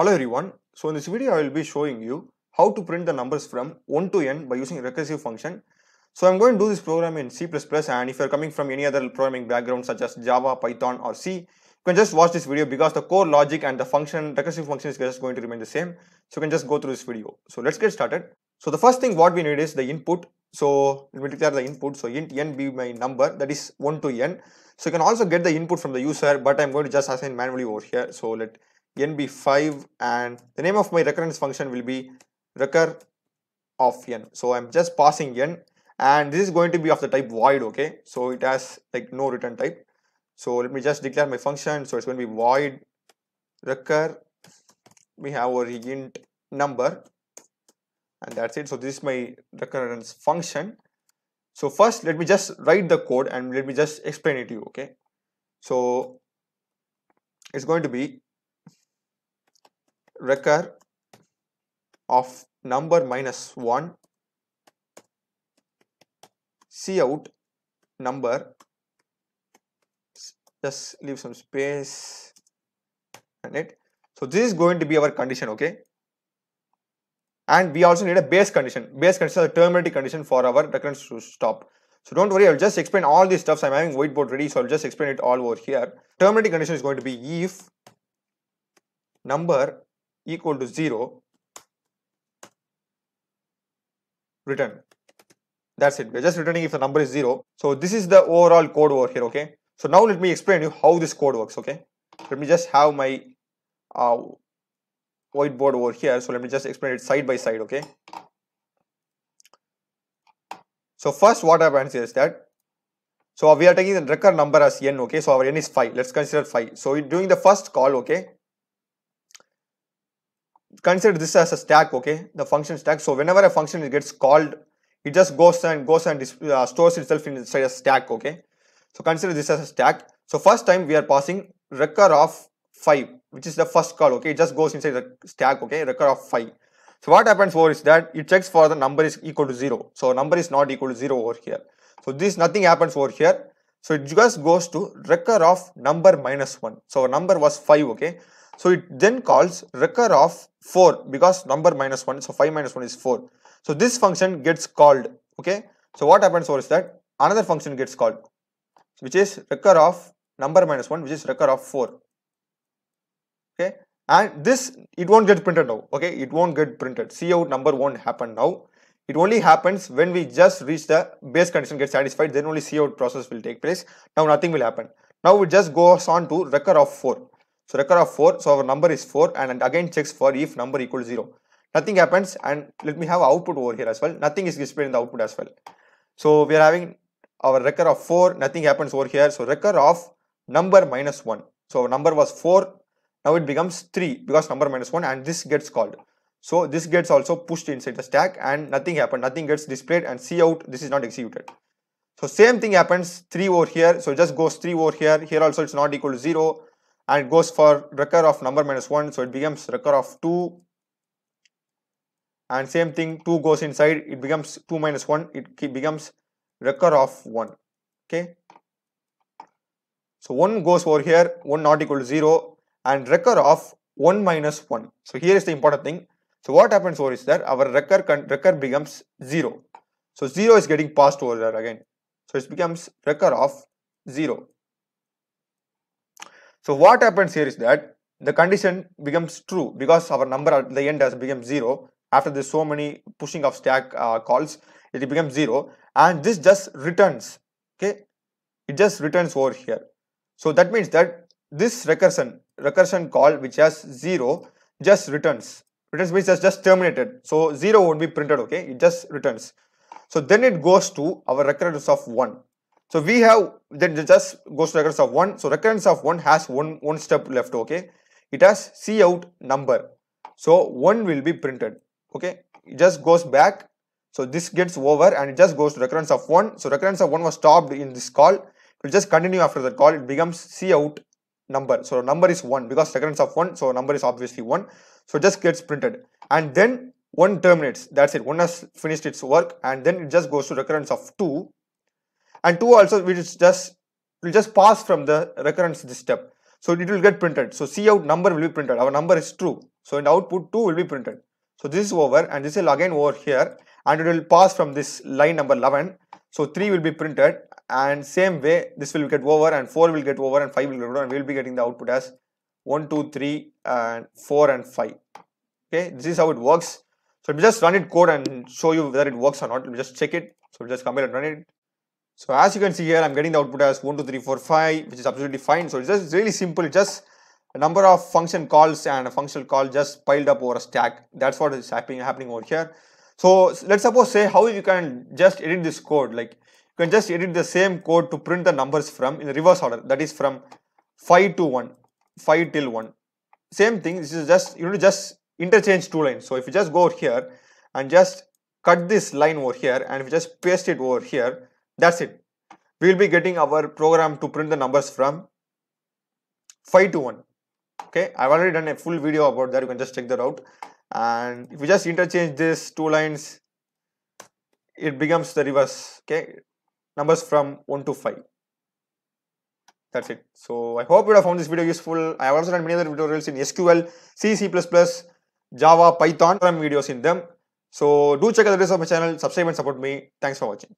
Hello everyone. So in this video I will be showing you how to print the numbers from 1 to n by using recursive function. So I'm going to do this program in C++, and if you're coming from any other programming background such as Java, Python or C, you can just watch this video because the core logic and the function, recursive function is just going to remain the same. So you can just go through this video. So let's get started. So the first thing what we need is the input. So we will declare the input. So int n be my number, that is 1 to n. So you can also get the input from the user, but I'm going to just assign manually over here. So let n be 5 and the name of my recurrence function will be recur of n. So I'm just passing n and this is going to be of the type void. Okay, so it has like no return type. So let me just declare my function. So it's going to be void recur. We have our int number and that's it. So this is my recurrence function. So first let me just write the code and let me just explain it to you. Okay, so it's going to be recur of number minus 1 cout number, just leave some space and it. So this is going to be our condition. Okay, and we also need a base condition. Base condition is a terminating condition for our recurrence to stop. So don't worry, I'll just explain all these stuffs. I'm having whiteboard ready, so I'll just explain it all over here. Terminating condition is going to be if number equal to 0, return. That's it. We're just returning if the number is 0. So this is the overall code over here. Okay, so now let me explain you how this code works. Okay, let me just have my whiteboard over here. So let me just explain it side by side. Okay, so first what happens is that, so we are taking the recur number as n. Okay, so our n is 5. Let's consider 5. So doing the first call, okay, consider this as a stack. Okay, the function stack. So whenever a function gets called, it just goes and stores itself inside a stack. Okay, so consider this as a stack. So first time we are passing recur of 5, which is the first call. Okay, it just goes inside the stack. Okay, recur of 5. So what happens over is that it checks for the number is equal to 0. So number is not equal to 0 over here. So this nothing happens over here. So it just goes to recur of number minus 1. So our number was 5. Okay, so it then calls recur of 4 because number minus 1. So 5 minus 1 is 4. So this function gets called. Okay, so what happens over is that another function gets called, which is recur of number minus 1, which is recur of 4. Okay, and this it won't get printed now. Okay, it won't get printed. Cout number won't happen now. It only happens when we just reach the base condition gets satisfied, then only cout process will take place. Now nothing will happen. Now it just goes on to recur of 4. So recur of 4, so our number is 4 and again checks for if number equal to 0. Nothing happens, and let me have output over here as well. Nothing is displayed in the output as well. So we are having our recur of 4, nothing happens over here. So recur of number minus 1. So number was 4, now it becomes 3 because number minus 1, and this gets called. So this gets also pushed inside the stack and nothing happened, nothing gets displayed, and cout this is not executed. So same thing happens 3 over here. So it just goes 3 over here. Here also it's not equal to 0, and it goes for recur of number minus 1. So it becomes recur of 2. And same thing, 2 goes inside, it becomes 2 minus 1, it becomes recur of 1. Okay, so 1 goes over here, 1 not equal to 0, and recur of 1 minus 1. So here is the important thing. So what happens over is that our recur becomes 0. So 0 is getting passed over there again. So it becomes recur of 0. So what happens here is that the condition becomes true because our number at the end has become 0. After this so many pushing of stack calls, it becomes 0, and this just returns. Okay, it just returns over here. So that means that this recursion call which has 0 just returns means it's just terminated. So 0 won't be printed. Okay, it just returns. So then it goes to our recurrence of 1. So we have, then it just goes to recurrence of 1. So recurrence of 1 has one step left. Okay, it has cout number. So 1 will be printed. Okay, it just goes back. So this gets over and it just goes to recurrence of 1. So recurrence of 1 was stopped in this call. It will just continue after that call. It becomes cout number. So number is 1 because recurrence of 1. So number is obviously 1. So it just gets printed. And then 1 terminates. That's it. 1 has finished its work, and then it just goes to recurrence of 2. And 2 also will just pass from the recurrence this step. So it will get printed. So cout number will be printed. Our number is true. So in the output 2 will be printed. So this is over and this will again over here and it will pass from this line number 11. So 3 will be printed and same way this will get over and 4 will get over and 5 will get over and we will be getting the output as 1, 2, 3 and 4 and 5. Okay, this is how it works. So let me just run it code and show you whether it works or not. Let me just check it. So just compile and run it. So as you can see here, I'm getting the output as 1, 2, 3, 4, 5, which is absolutely fine. So it's just really simple. It's just a number of function calls and a functional call just piled up over a stack. That's what is happening over here. So let's suppose say how you can just edit this code. Like you can just edit the same code to print the numbers from in the reverse order. That is from 5 to 1, 5 till 1. Same thing. This is just you need to just interchange two lines. So if you just go over here and just cut this line over here and if you just paste it over here, that's it. We will be getting our program to print the numbers from 5 to 1. Okay, I've already done a full video about that. You can just check that out. And if you just interchange these two lines, it becomes the reverse. Okay, numbers from 1 to 5. That's it. So I hope you have found this video useful. I have also done many other tutorials in SQL, C, C++, Java, Python, videos in them. So do check out the rest of my channel, subscribe and support me. Thanks for watching.